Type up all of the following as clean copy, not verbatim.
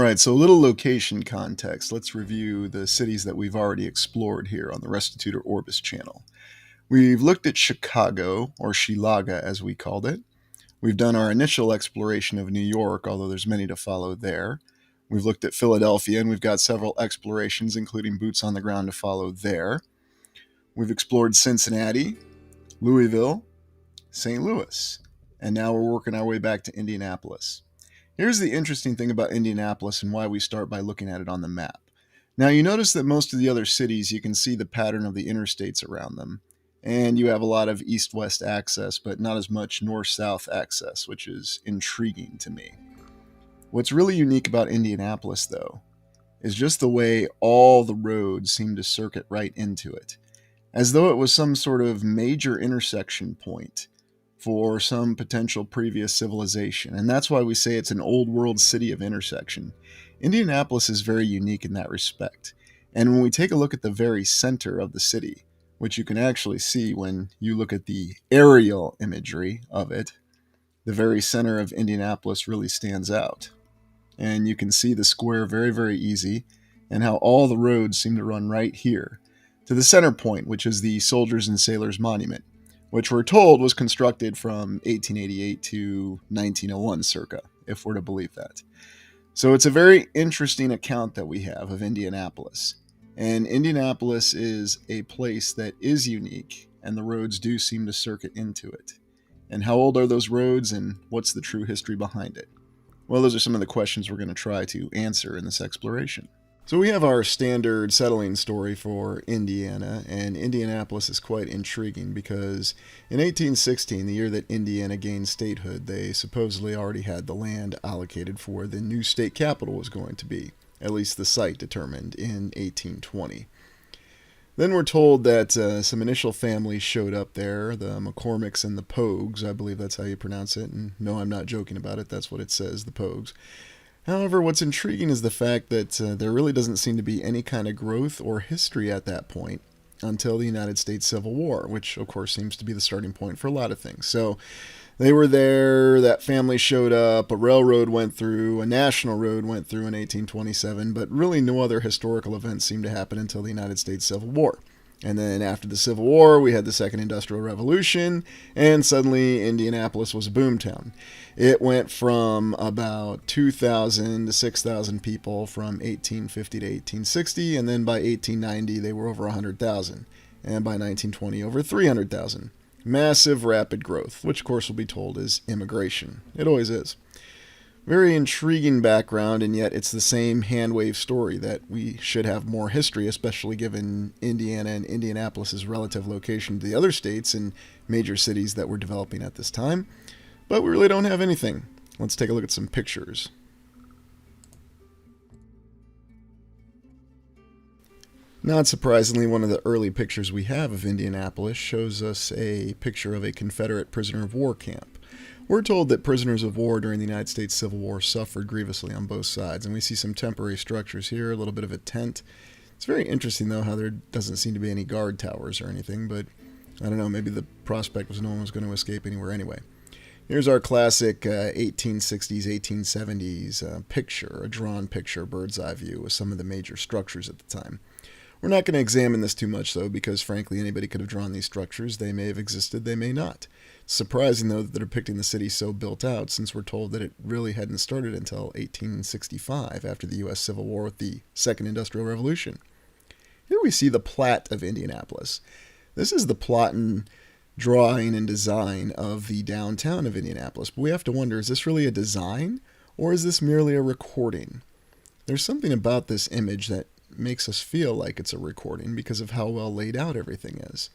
right, so a little location context. Let's review the cities that we've already explored here on the Restitute or Orbis channel. We've looked at Chicago, or Shilaga as we called it. We've done our initial exploration of New York, although there's many to follow there. We've looked at Philadelphia, and we've got several explorations, including boots on the ground, to follow there. We've explored Cincinnati, Louisville, St. Louis, and now we're working our way back to Indianapolis. Here's the interesting thing about Indianapolis and why we start by looking at it on the map. Now, you notice that most of the other cities, you can see the pattern of the interstates around them. And you have a lot of east-west access, but not as much north-south access, which is intriguing to me. What's really unique about Indianapolis, though, is just the way all the roads seem to circuit right into it, as though it was some sort of major intersection point for some potential previous civilization. And that's why we say it's an old world city of intersection. Indianapolis is very unique in that respect. And when we take a look at the very center of the city, which you can actually see when you look at the aerial imagery of it, the very center of Indianapolis really stands out. And you can see the square very, very easy, and how all the roads seem to run right here to the center point, which is the Soldiers and Sailors Monument, which we're told was constructed from 1888 to 1901 circa, if we're to believe that. So it's a very interesting account that we have of Indianapolis. And Indianapolis is a place that is unique, and the roads do seem to circuit into it. And how old are those roads, and what's the true history behind it? Well, those are some of the questions we're going to try to answer in this exploration. So we have our standard settling story for Indiana, and Indianapolis is quite intriguing because in 1816, the year that Indiana gained statehood, they supposedly already had the land allocated for where the new state capital was going to be, at least the site determined in 1820. Then we're told that some initial families showed up there, the McCormicks and the Pogues, I believe that's how you pronounce it, and no, I'm not joking about it, that's what it says, the Pogues. However, what's intriguing is the fact that there really doesn't seem to be any kind of growth or history at that point until the United States Civil War, which of course seems to be the starting point for a lot of things. So they were there, that family showed up, a railroad went through, a national road went through in 1827, but really no other historical events seemed to happen until the United States Civil War. And then after the Civil War, we had the Second Industrial Revolution, and suddenly Indianapolis was a boomtown. It went from about 2,000 to 6,000 people from 1850 to 1860, and then by 1890 they were over 100,000, and by 1920 over 300,000. Massive rapid growth, which of course will be told is immigration. It always is. Very intriguing background, and yet it's the same hand-wave story that we should have more history, especially given Indiana and Indianapolis's relative location to the other states and major cities that were developing at this time. But we really don't have anything. Let's take a look at some pictures. Not surprisingly, one of the early pictures we have of Indianapolis shows us a picture of a Confederate prisoner of war camp. We're told that prisoners of war during the United States Civil War suffered grievously on both sides, and we see some temporary structures here, a little bit of a tent. It's very interesting, though, how there doesn't seem to be any guard towers or anything, but I don't know, maybe the prospect was no one was going to escape anywhere anyway. Here's our classic 1860s, 1870s picture, a drawn picture, bird's eye view, of some of the major structures at the time. We're not going to examine this too much, though, because frankly anybody could have drawn these structures. They may have existed, they may not. Surprising, though, that they're depicting the city so built out, since we're told that it really hadn't started until 1865, after the U.S. Civil War with the Second Industrial Revolution. Here we see the plat of Indianapolis. This is the plot and drawing and design of the downtown of Indianapolis. But we have to wonder, is this really a design, or is this merely a recording? There's something about this image that makes us feel like it's a recording because of how well laid out everything is.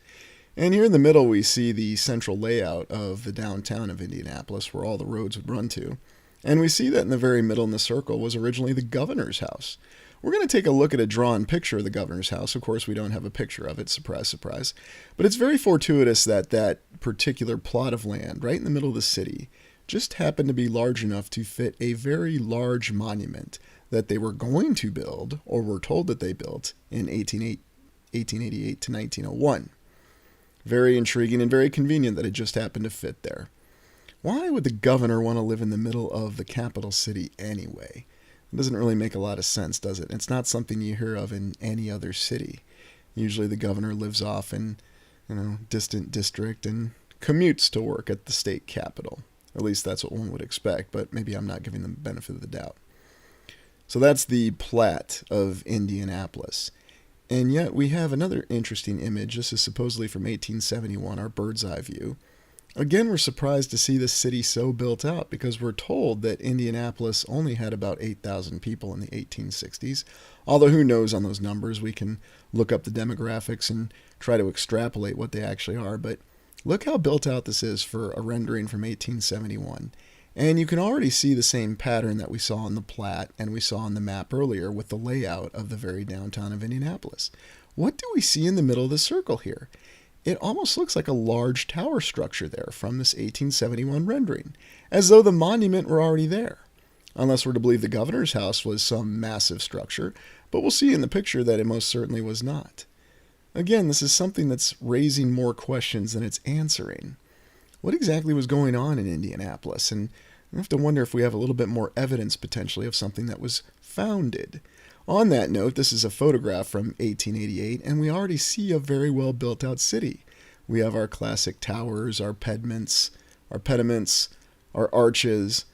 And here in the middle we see the central layout of the downtown of Indianapolis where all the roads would run to. And we see that in the very middle in the circle was originally the governor's house. We're going to take a look at a drawn picture of the governor's house. Of course, we don't have a picture of it, surprise, surprise. But it's very fortuitous that that particular plot of land right in the middle of the city just happened to be large enough to fit a very large monument that they were going to build, or were told that they built, in 1888 to 1901. Very intriguing and very convenient that it just happened to fit there. Why would the governor want to live in the middle of the capital city anyway? It doesn't really make a lot of sense, does it? It's not something you hear of in any other city. Usually the governor lives off in, distant district and commutes to work at the state capital. At least that's what one would expect, but maybe I'm not giving them the benefit of the doubt. So that's the plat of Indianapolis. And yet we have another interesting image. This is supposedly from 1871, our bird's eye view. Again, we're surprised to see this city so built out because we're told that Indianapolis only had about 8,000 people in the 1860s. Although who knows on those numbers, we can look up the demographics and try to extrapolate what they actually are. But look how built out this is for a rendering from 1871. And you can already see the same pattern that we saw on the plat and we saw on the map earlier with the layout of the very downtown of Indianapolis. What do we see in the middle of the circle here? It almost looks like a large tower structure there from this 1871 rendering, as though the monument were already there. Unless we're to believe the governor's house was some massive structure, but we'll see in the picture that it most certainly was not. Again, this is something that's raising more questions than it's answering. What exactly was going on in Indianapolis? And I have to wonder if we have a little bit more evidence potentially of something that was founded. On that note, this is a photograph from 1888, and we already see a very well built out city. We have our classic towers, our pediments, our arches,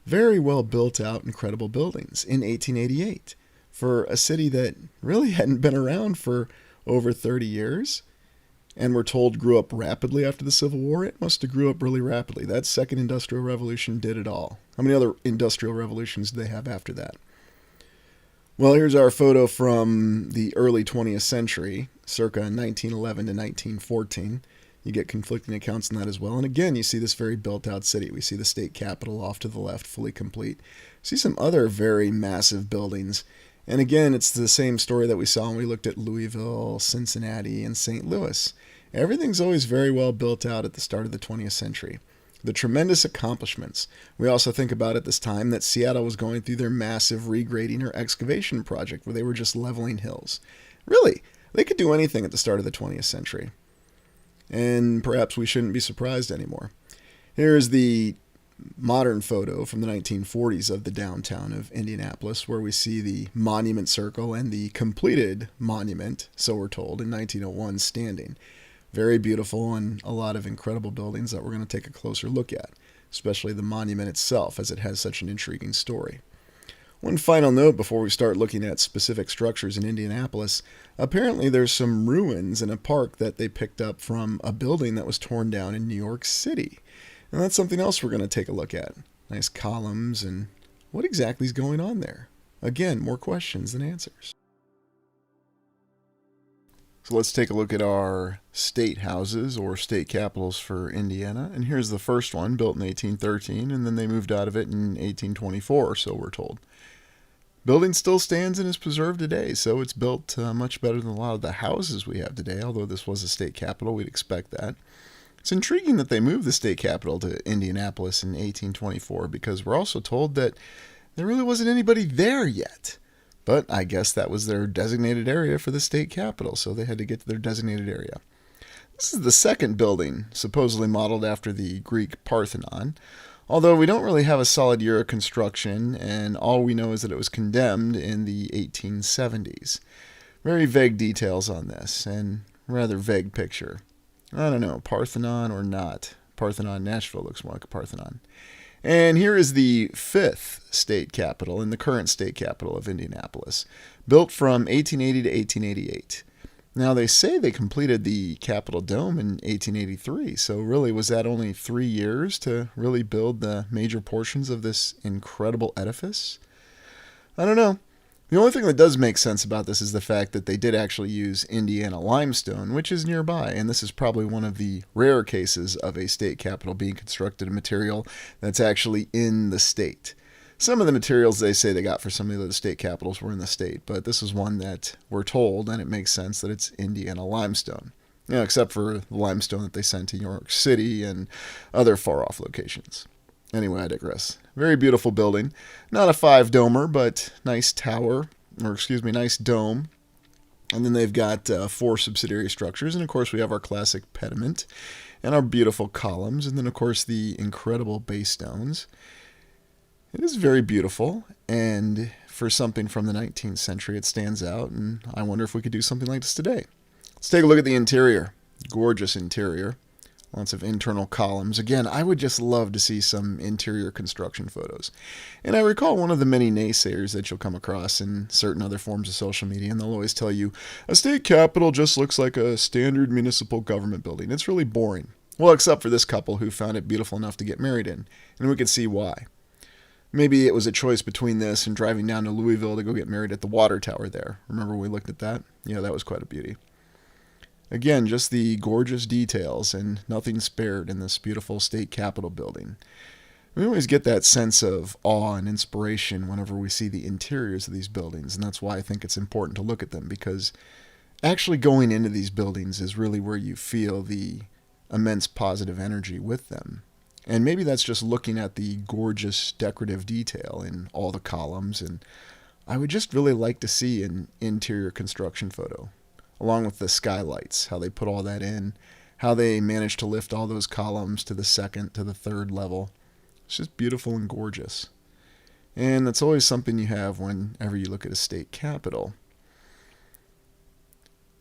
very well built out, incredible buildings in 1888 for a city that really hadn't been around for over 30 years. And we're told grew up rapidly after the Civil War. It must have grew up really rapidly. That second industrial revolution did it all. How many other industrial revolutions did they have after that? Well, here's our photo from the early 20th century, circa 1911 to 1914. You get conflicting accounts on that as well. And again, you see this very built-out city. We see the state capitol off to the left, fully complete. See some other very massive buildings. And again, it's the same story that we saw when we looked at Louisville, Cincinnati, and St. Louis. Everything's always very well built out at the start of the 20th century. The tremendous accomplishments. We also think about at this time that Seattle was going through their massive regrading or excavation project where they were just leveling hills. Really, they could do anything at the start of the 20th century. And perhaps we shouldn't be surprised anymore. Here's the modern photo from the 1940s of the downtown of Indianapolis, where we see the monument circle and the completed monument, so we're told, in 1901 standing. Very beautiful and a lot of incredible buildings that we're going to take a closer look at, especially the monument itself, as it has such an intriguing story. One final note before we start looking at specific structures in Indianapolis. Apparently there's some ruins in a park that they picked up from a building that was torn down in New York City. And that's something else we're going to take a look at. Nice columns, and what exactly is going on there? Again, more questions than answers. So let's take a look at our state houses or state capitals for Indiana. And here's the first one, built in 1813, and then they moved out of it in 1824, so we're told. Building still stands and is preserved today, so it's built much better than a lot of the houses we have today, although this was a state capital, we'd expect that. It's intriguing that they moved the state capital to Indianapolis in 1824, because we're also told that there really wasn't anybody there yet. But I guess that was their designated area for the state capital, so they had to get to their designated area. This is the second building, supposedly modeled after the Greek Parthenon, although we don't really have a solid year of construction, and all we know is that it was condemned in the 1870s. Very vague details on this, and rather vague picture. I don't know, Parthenon or not. Parthenon, Nashville looks more like a Parthenon. And here is the fifth state capital and the current state capital of Indianapolis, built from 1880 to 1888. Now, they say they completed the Capitol Dome in 1883, so really was that only 3 years to really build the major portions of this incredible edifice? I don't know. The only thing that does make sense about this is the fact that they did actually use Indiana limestone, which is nearby, and this is probably one of the rare cases of a state capitol being constructed of material that's actually in the state. Some of the materials they say they got for some of the other state capitals were in the state, but this is one that we're told, and it makes sense that it's Indiana limestone. You know, except for the limestone that they sent to New York City and other far-off locations. Anyway, I digress. Very beautiful building. Not a 5-domer, but nice tower, nice dome. And then they've got 4 subsidiary structures. And of course, we have our classic pediment and our beautiful columns. And then, of course, the incredible base stones. It is very beautiful. And for something from the 19th century. It stands out, and I wonder if we could do something like this today. Let's take a look at the interior. Gorgeous interior. Lots of internal columns. Again, I would just love to see some interior construction photos. And I recall one of the many naysayers that you'll come across in certain other forms of social media, and they'll always tell you, a state capitol just looks like a standard municipal government building. It's really boring. Well, except for this couple who found it beautiful enough to get married in, and we could see why. Maybe it was a choice between this and driving down to Louisville to go get married at the water tower there. Remember we looked at that? Yeah, that was quite a beauty. Again, just the gorgeous details and nothing spared in this beautiful state capitol building. We always get that sense of awe and inspiration whenever we see the interiors of these buildings, and that's why I think it's important to look at them, because actually going into these buildings is really where you feel the immense positive energy with them. And maybe that's just looking at the gorgeous decorative detail in all the columns, and I would just really like to see an interior construction photo, along with the skylights, how they put all that in, how they managed to lift all those columns to the second, to the third level. It's just beautiful and gorgeous. And that's always something you have whenever you look at a state capitol.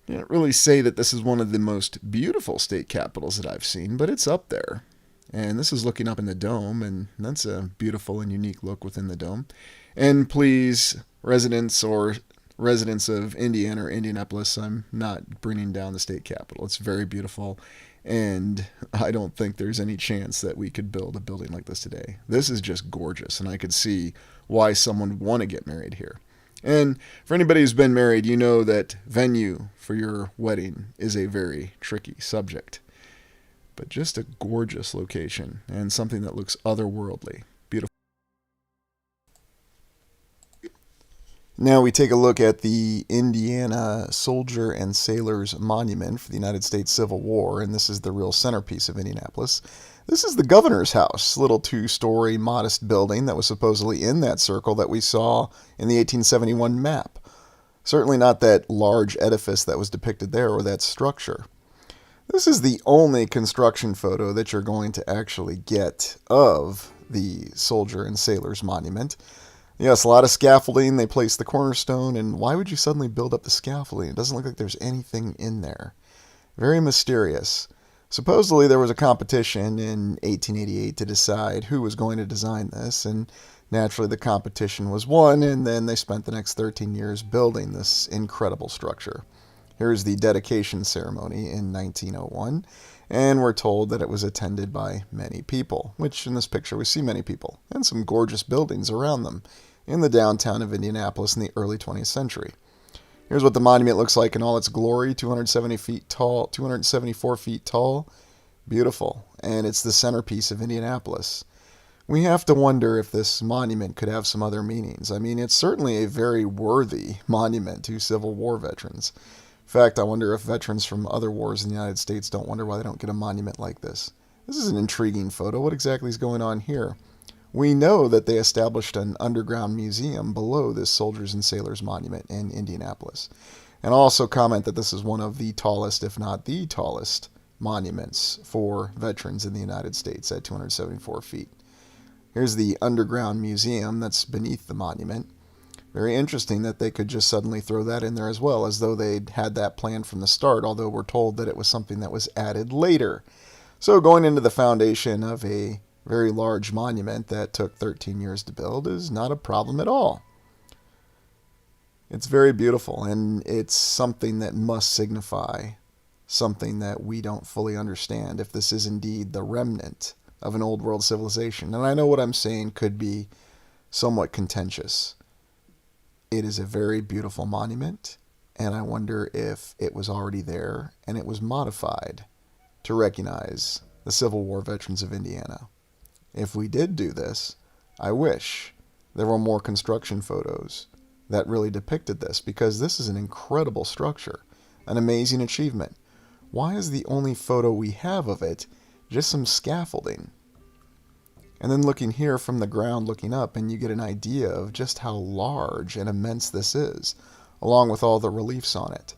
You can't really say that this is one of the most beautiful state capitals that I've seen, but it's up there. And this is looking up in the dome, and that's a beautiful and unique look within the dome. And please, residents of Indiana or Indianapolis, I'm not bringing down the state capitol. It's very beautiful, and I don't think there's any chance that we could build a building like this today. This is just gorgeous, and I could see why someone would want to get married here. And for anybody who's been married, you know that venue for your wedding is a very tricky subject. But just a gorgeous location and something that looks otherworldly. Beautiful. Now we take a look at the Indiana Soldier and Sailors Monument for the United States Civil War, and this is the real centerpiece of Indianapolis. This is the governor's house, little two-story modest building that was supposedly in that circle that we saw in the 1871 map. Certainly not that large edifice that was depicted there or that structure. This is the only construction photo that you're going to actually get of the Soldier and Sailors Monument. Yes, a lot of scaffolding. They placed the cornerstone, and why would you suddenly build up the scaffolding? It doesn't look like there's anything in there. Very mysterious. Supposedly there was a competition in 1888 to decide who was going to design this, and naturally the competition was won, and then they spent the next 13 years building this incredible structure. Here's the dedication ceremony in 1901, and we're told that it was attended by many people, which in this picture we see many people, and some gorgeous buildings around them in the downtown of Indianapolis in the early 20th century. Here's what the monument looks like in all its glory, 274 feet tall, beautiful, and it's the centerpiece of Indianapolis. We have to wonder if this monument could have some other meanings. I mean, it's certainly a very worthy monument to Civil War veterans. In fact, I wonder if veterans from other wars in the United States don't wonder why they don't get a monument like this. This is an intriguing photo. What exactly is going on here? We know that they established an underground museum below this Soldiers and Sailors Monument in Indianapolis. And I'll also comment that this is one of the tallest, if not the tallest, monuments for veterans in the United States at 274 feet. Here's the underground museum that's beneath the monument. Very interesting that they could just suddenly throw that in there as well, as though they'd had that planned from the start, although we're told that it was something that was added later. So going into the foundation of a very large monument that took 13 years to build is not a problem at all. It's very beautiful, and it's something that must signify something that we don't fully understand, if this is indeed the remnant of an old world civilization. And I know what I'm saying could be somewhat contentious. It is a very beautiful monument, and I wonder if it was already there and it was modified to recognize the Civil War veterans of Indiana. If we did do this, I wish there were more construction photos that really depicted this, because this is an incredible structure, an amazing achievement. Why is the only photo we have of it just some scaffolding? And then looking here from the ground, looking up, and you get an idea of just how large and immense this is, along with all the reliefs on it.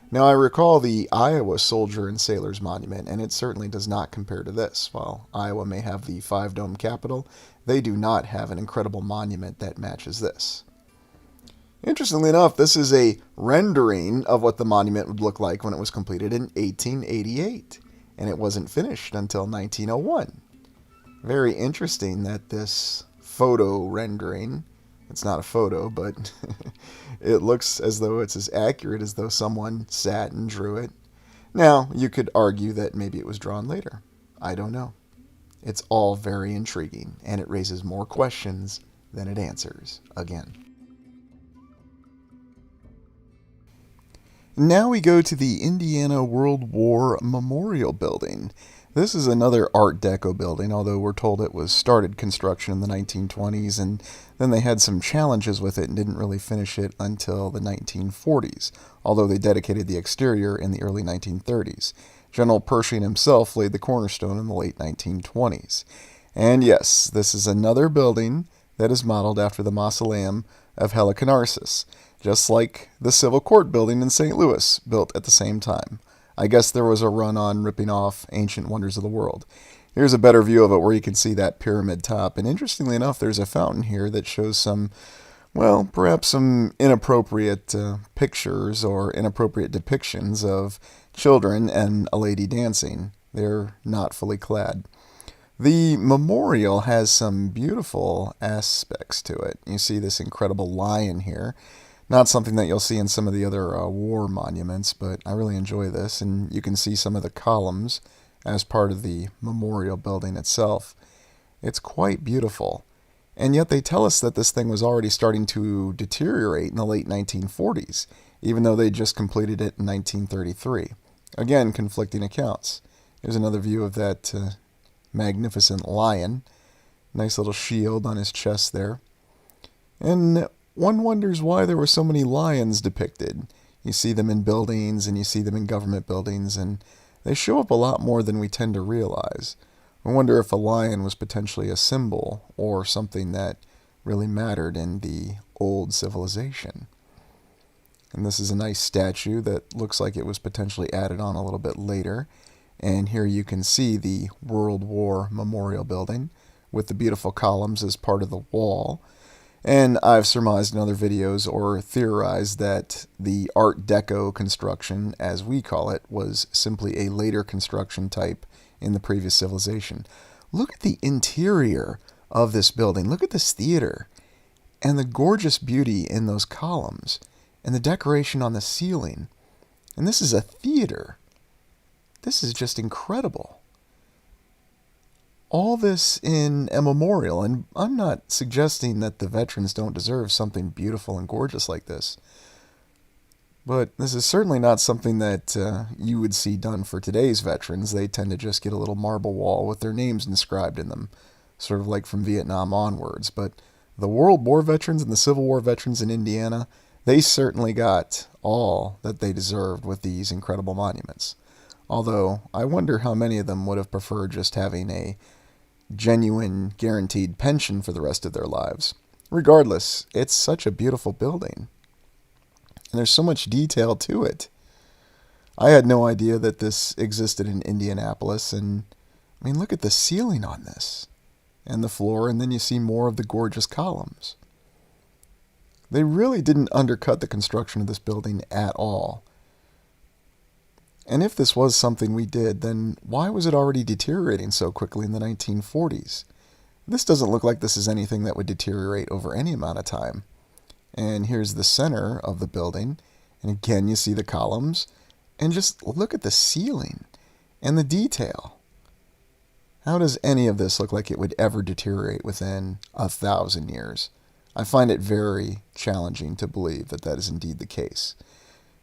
Now, I recall the Iowa Soldier and Sailors Monument, and it certainly does not compare to this. While Iowa may have the five-dome Capitol, they do not have an incredible monument that matches this. Interestingly enough, this is a rendering of what the monument would look like when it was completed in 1888, and it wasn't finished until 1901. Very interesting that this photo rendering, it's not a photo, but it looks as though it's as accurate as though someone sat and drew it. Now, you could argue that maybe it was drawn later. I don't know. It's all very intriguing, and it raises more questions than it answers again. Now we go to the Indiana World War Memorial Building. This is another Art Deco building, although we're told it was started construction in the 1920s, and then they had some challenges with it and didn't really finish it until the 1940s, although they dedicated the exterior in the early 1930s. General Pershing himself laid the cornerstone in the late 1920s. And yes, this is another building that is modeled after the mausoleum of Halicarnassus, just like the Civil Court building in St. Louis, built at the same time. I guess there was a run on ripping off ancient wonders of the world. Here's a better view of it where you can see that pyramid top. And interestingly enough, there's a fountain here that shows some, well, perhaps some inappropriate pictures or inappropriate depictions of children and a lady dancing. They're not fully clad. The memorial has some beautiful aspects to it. You see this incredible lion here. Not something that you'll see in some of the other war monuments, but I really enjoy this. And you can see some of the columns as part of the memorial building itself. It's quite beautiful. And yet they tell us that this thing was already starting to deteriorate in the late 1940s, even though they just completed it in 1933. Again, conflicting accounts. Here's another view of that magnificent lion. Nice little shield on his chest there. And one wonders why there were so many lions depicted. You see them in buildings and you see them in government buildings, and they show up a lot more than we tend to realize. I wonder if a lion was potentially a symbol or something that really mattered in the old civilization. And this is a nice statue that looks like it was potentially added on a little bit later. And here you can see the World War Memorial Building with the beautiful columns as part of the wall. And I've surmised in other videos or theorized that the Art Deco construction, as we call it, was simply a later construction type in the previous civilization. Look at the interior of this building. Look at this theater and the gorgeous beauty in those columns and the decoration on the ceiling. And this is a theater. This is just incredible. All this in a memorial, and I'm not suggesting that the veterans don't deserve something beautiful and gorgeous like this, but this is certainly not something that you would see done for today's veterans. They tend to just get a little marble wall with their names inscribed in them, sort of like from Vietnam onwards. But the World War veterans and the Civil War veterans in Indiana, they certainly got all that they deserved with these incredible monuments. Although, I wonder how many of them would have preferred just having a genuine, guaranteed pension for the rest of their lives. Regardless, it's such a beautiful building. And there's so much detail to it. I had no idea that this existed in Indianapolis, and I mean, look at the ceiling on this, and the floor, and then you see more of the gorgeous columns. They really didn't undercut the construction of this building at all. And if this was something we did, then why was it already deteriorating so quickly in the 1940s? This doesn't look like this is anything that would deteriorate over any amount of time. And here's the center of the building. And again, you see the columns. And just look at the ceiling and the detail. How does any of this look like it would ever deteriorate within 1,000 years? I find it very challenging to believe that that is indeed the case.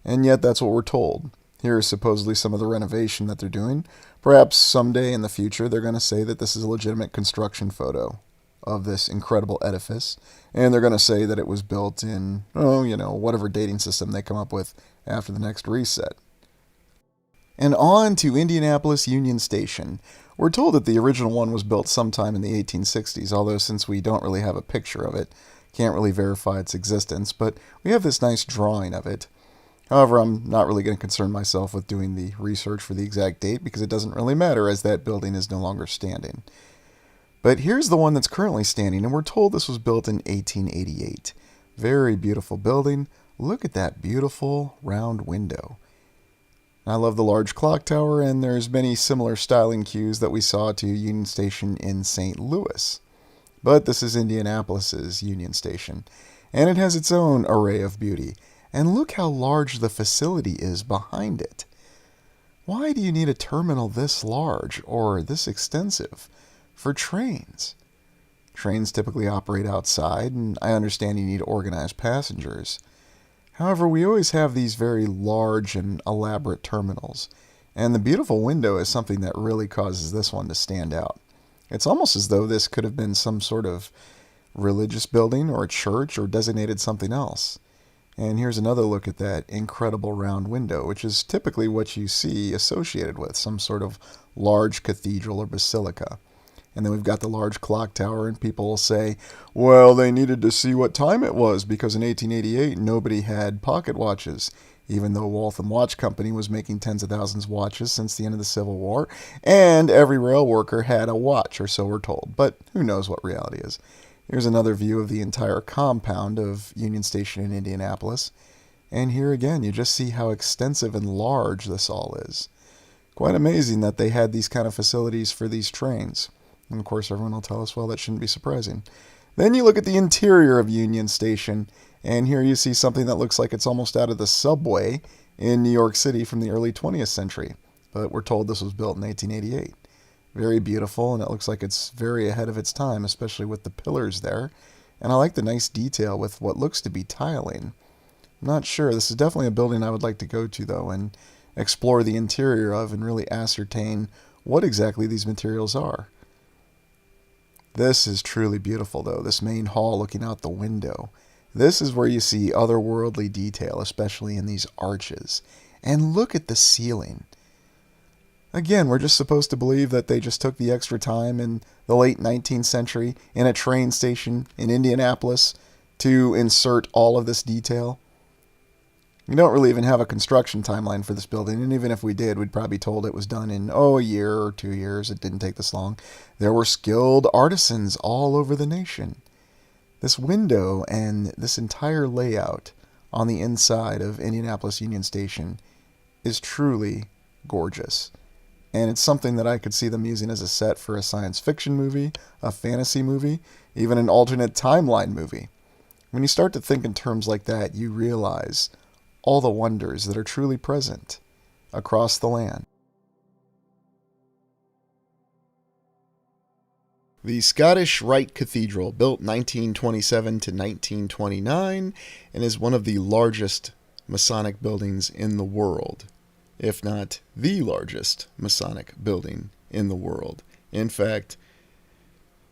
And yet that's what we're told. Here is supposedly some of the renovation that they're doing. Perhaps someday in the future they're going to say that this is a legitimate construction photo of this incredible edifice. And they're going to say that it was built in, whatever dating system they come up with after the next reset. And on to Indianapolis Union Station. We're told that the original one was built sometime in the 1860s, although since we don't really have a picture of it, can't really verify its existence, but we have this nice drawing of it. However, I'm not really going to concern myself with doing the research for the exact date because it doesn't really matter as that building is no longer standing. But here's the one that's currently standing, and we're told this was built in 1888. Very beautiful building. Look at that beautiful round window. I love the large clock tower, and there's many similar styling cues that we saw to Union Station in St. Louis. But this is Indianapolis's Union Station, and it has its own array of beauty. And look how large the facility is behind it. Why do you need a terminal this large or this extensive for trains? Trains typically operate outside, and I understand you need organized passengers. However, we always have these very large and elaborate terminals, and the beautiful window is something that really causes this one to stand out. It's almost as though this could have been some sort of religious building or a church or designated something else. And here's another look at that incredible round window, which is typically what you see associated with some sort of large cathedral or basilica. And then we've got the large clock tower, and people will say, well, they needed to see what time it was because in 1888 nobody had pocket watches, even though Waltham Watch Company was making tens of thousands of watches since the end of the Civil War, and every rail worker had a watch, or so we're told. But who knows what reality is. Here's another view of the entire compound of Union Station in Indianapolis. And here again, you just see how extensive and large this all is. Quite amazing that they had these kind of facilities for these trains. And of course, everyone will tell us, well, that shouldn't be surprising. Then you look at the interior of Union Station, and here you see something that looks like it's almost out of the subway in New York City from the early 20th century. But we're told this was built in 1888. Very beautiful, and it looks like it's very ahead of its time, especially with the pillars there. And I like the nice detail with what looks to be tiling. I'm not sure. This is definitely a building I would like to go to, though, and explore the interior of and really ascertain what exactly these materials are. This is truly beautiful, though, this main hall looking out the window. This is where you see otherworldly detail, especially in these arches. And look at the ceiling. Again, we're just supposed to believe that they just took the extra time in the late 19th century in a train station in Indianapolis to insert all of this detail. We don't really even have a construction timeline for this building, and even if we did, we'd probably be told it was done in, a year or 2 years. It didn't take this long. There were skilled artisans all over the nation. This window and this entire layout on the inside of Indianapolis Union Station is truly gorgeous. And it's something that I could see them using as a set for a science fiction movie, a fantasy movie, even an alternate timeline movie. When you start to think in terms like that, you realize all the wonders that are truly present across the land. The Scottish Rite Cathedral, built 1927 to 1929, and is one of the largest Masonic buildings in the world, if not the largest Masonic building in the world. In fact,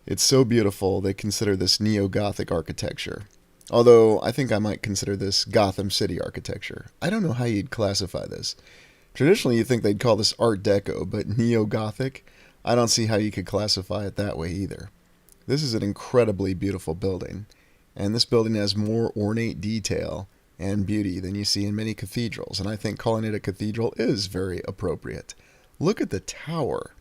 it's so beautiful they consider this neo-Gothic architecture. Although I think I might consider this Gotham City architecture. I don't know how you'd classify this. Traditionally, you'd think they'd call this Art Deco, but neo-Gothic, I don't see how you could classify it that way either. This is an incredibly beautiful building, and this building has more ornate detail and beauty than you see in many cathedrals, and I think calling it a cathedral is very appropriate. Look at the tower,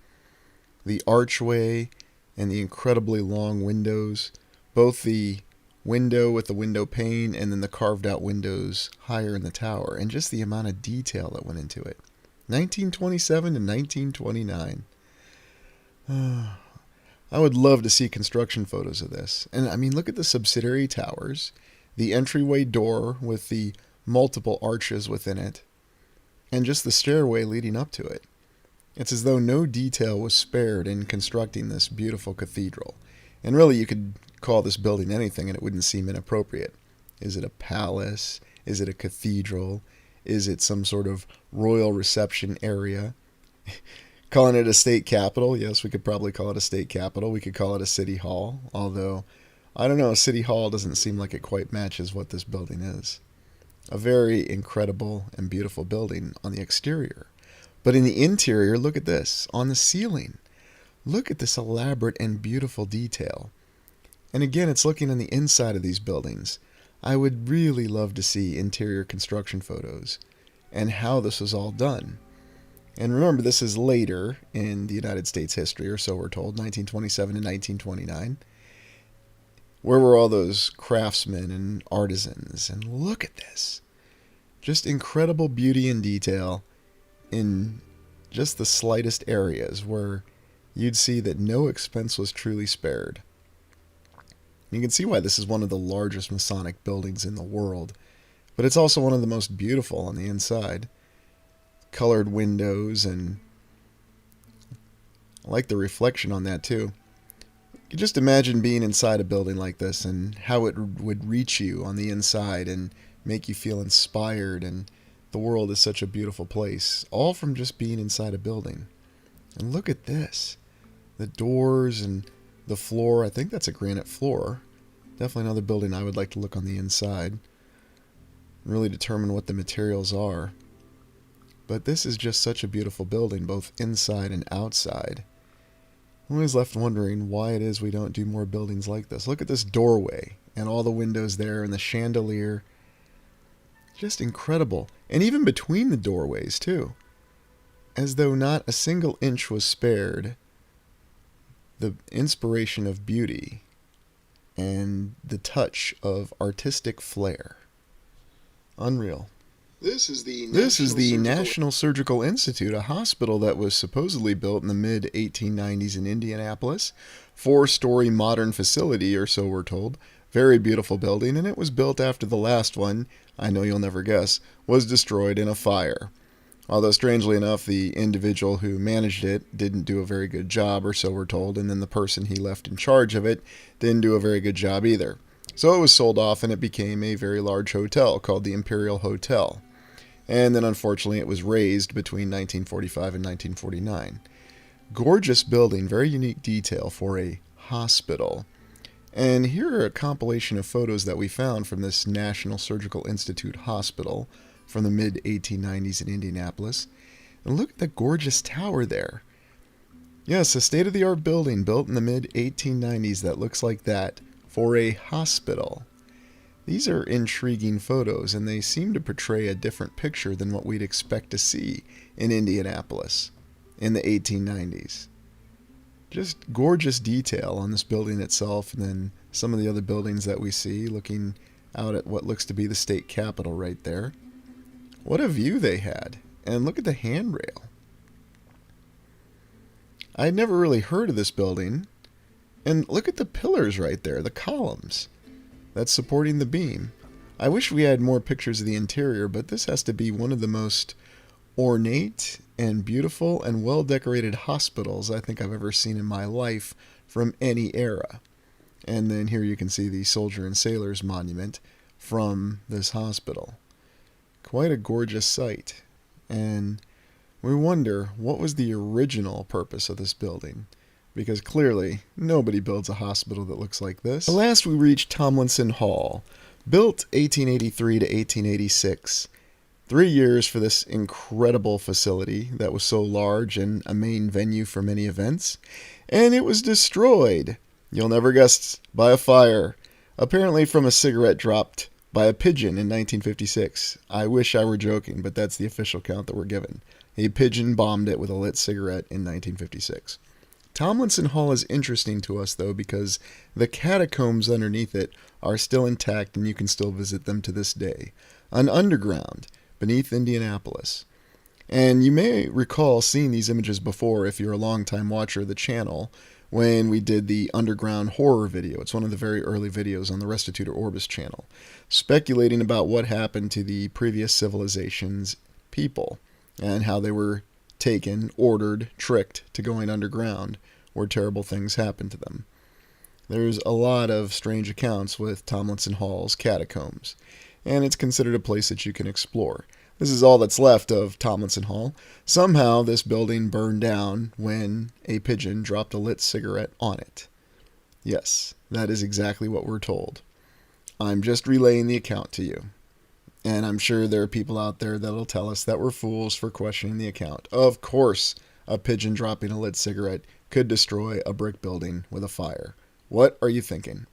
the archway, and the incredibly long windows, both the window with the window pane and then the carved out windows higher in the tower, and just the amount of detail that went into it. 1927 to 1929. I would love to see construction photos of this. And I mean, look at the subsidiary towers, the entryway door with the multiple arches within it, and just the stairway leading up to it. It's as though no detail was spared in constructing this beautiful cathedral. And really, you could call this building anything and it wouldn't seem inappropriate. Is it a palace? Is it a cathedral? Is it some sort of royal reception area? Calling it a state capitol? Yes, we could probably call it a state capitol. We could call it a city hall. Although, I don't know, a city hall doesn't seem like it quite matches what this building is. A very incredible and beautiful building on the exterior. But in the interior, look at this. On the ceiling, look at this elaborate and beautiful detail. And again, it's looking on the inside of these buildings. I would really love to see interior construction photos and how this was all done. And remember, this is later in the United States history, or so we're told, 1927 to 1929. Where were all those craftsmen and artisans? And look at this. Just incredible beauty and detail in just the slightest areas where you'd see that no expense was truly spared. You can see why this is one of the largest Masonic buildings in the world, but it's also one of the most beautiful on the inside. Colored windows, and I like the reflection on that too. You just imagine being inside a building like this and how it would reach you on the inside and make you feel inspired, and the world is such a beautiful place, all from just being inside a building. And look at this. The doors and the floor, I think that's a granite floor. Definitely another building I would like to look on the inside. Really determine what the materials are. But this is just such a beautiful building, both inside and outside. I'm always left wondering why it is we don't do more buildings like this. Look at this doorway and all the windows there and the chandelier. Just incredible. And even between the doorways, too. As though not a single inch was spared. The inspiration of beauty and the touch of artistic flair. Unreal. This is the National Surgical Institute, a hospital that was supposedly built in the mid-1890s in Indianapolis. 4-story modern facility, or so we're told. Very beautiful building, and it was built after the last one, I know you'll never guess, was destroyed in a fire. Although, strangely enough, the individual who managed it didn't do a very good job, or so we're told, and then the person he left in charge of it didn't do a very good job either. So it was sold off, and it became a very large hotel called the Imperial Hotel. And then, unfortunately, it was razed between 1945 and 1949. Gorgeous building, very unique detail for a hospital. And here are a compilation of photos that we found from this National Surgical Institute hospital from the mid-1890s in Indianapolis. And look at the gorgeous tower there. Yes, a state-of-the-art building built in the mid-1890s that looks like that for a hospital. These are intriguing photos, and they seem to portray a different picture than what we'd expect to see in Indianapolis in the 1890s. Just gorgeous detail on this building itself, and then some of the other buildings that we see, looking out at what looks to be the state capitol right there. What a view they had. And look at the handrail. I had never really heard of this building. And look at the pillars right there, the columns that's supporting the beam. I wish we had more pictures of the interior, but this has to be one of the most ornate and beautiful and well-decorated hospitals I think I've ever seen in my life from any era. And then here you can see the Soldier and Sailors Monument from this hospital. Quite a gorgeous sight. And we wonder, what was the original purpose of this building? Because clearly, nobody builds a hospital that looks like this. At last we reached Tomlinson Hall, built 1883 to 1886. 3 years for this incredible facility that was so large and a main venue for many events. And it was destroyed, you'll never guess, by a fire. Apparently from a cigarette dropped by a pigeon in 1956. I wish I were joking, but that's the official count that we're given. A pigeon bombed it with a lit cigarette in 1956. Tomlinson Hall is interesting to us, though, because the catacombs underneath it are still intact and you can still visit them to this day. An underground beneath Indianapolis. And you may recall seeing these images before if you're a long-time watcher of the channel when we did the underground horror video. It's one of the very early videos on the Restitutor Orbis channel, speculating about what happened to the previous civilization's people and how they were taken, ordered, tricked to going underground where terrible things happened to them. There's a lot of strange accounts with Tomlinson Hall's catacombs, and it's considered a place that you can explore. This is all that's left of Tomlinson Hall. Somehow this building burned down when a pigeon dropped a lit cigarette on it. Yes, that is exactly what we're told. I'm just relaying the account to you. And I'm sure there are people out there that'll tell us that we're fools for questioning the account. Of course, a pigeon dropping a lit cigarette could destroy a brick building with a fire. What are you thinking?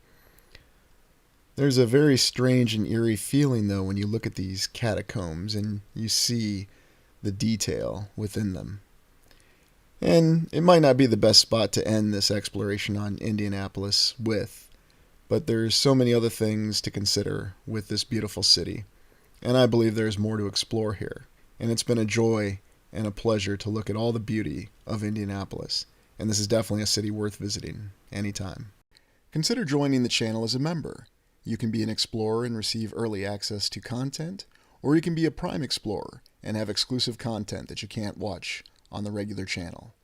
There's a very strange and eerie feeling, though, when you look at these catacombs and you see the detail within them. And it might not be the best spot to end this exploration on Indianapolis with, But there's so many other things to consider with this beautiful city, and I believe there's more to explore here. And it's been a joy and a pleasure to look at all the beauty of Indianapolis, and this is definitely a city worth visiting anytime. Consider joining the channel as a member. You can be an explorer and receive early access to content, or you can be a Prime Explorer and have exclusive content that you can't watch on the regular channel.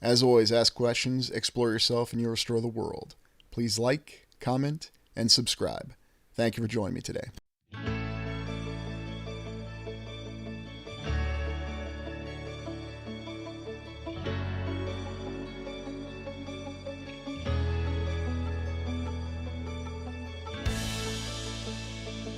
As always, ask questions, explore yourself, and you'll restore the world. Please like, comment, and subscribe. Thank you for joining me today.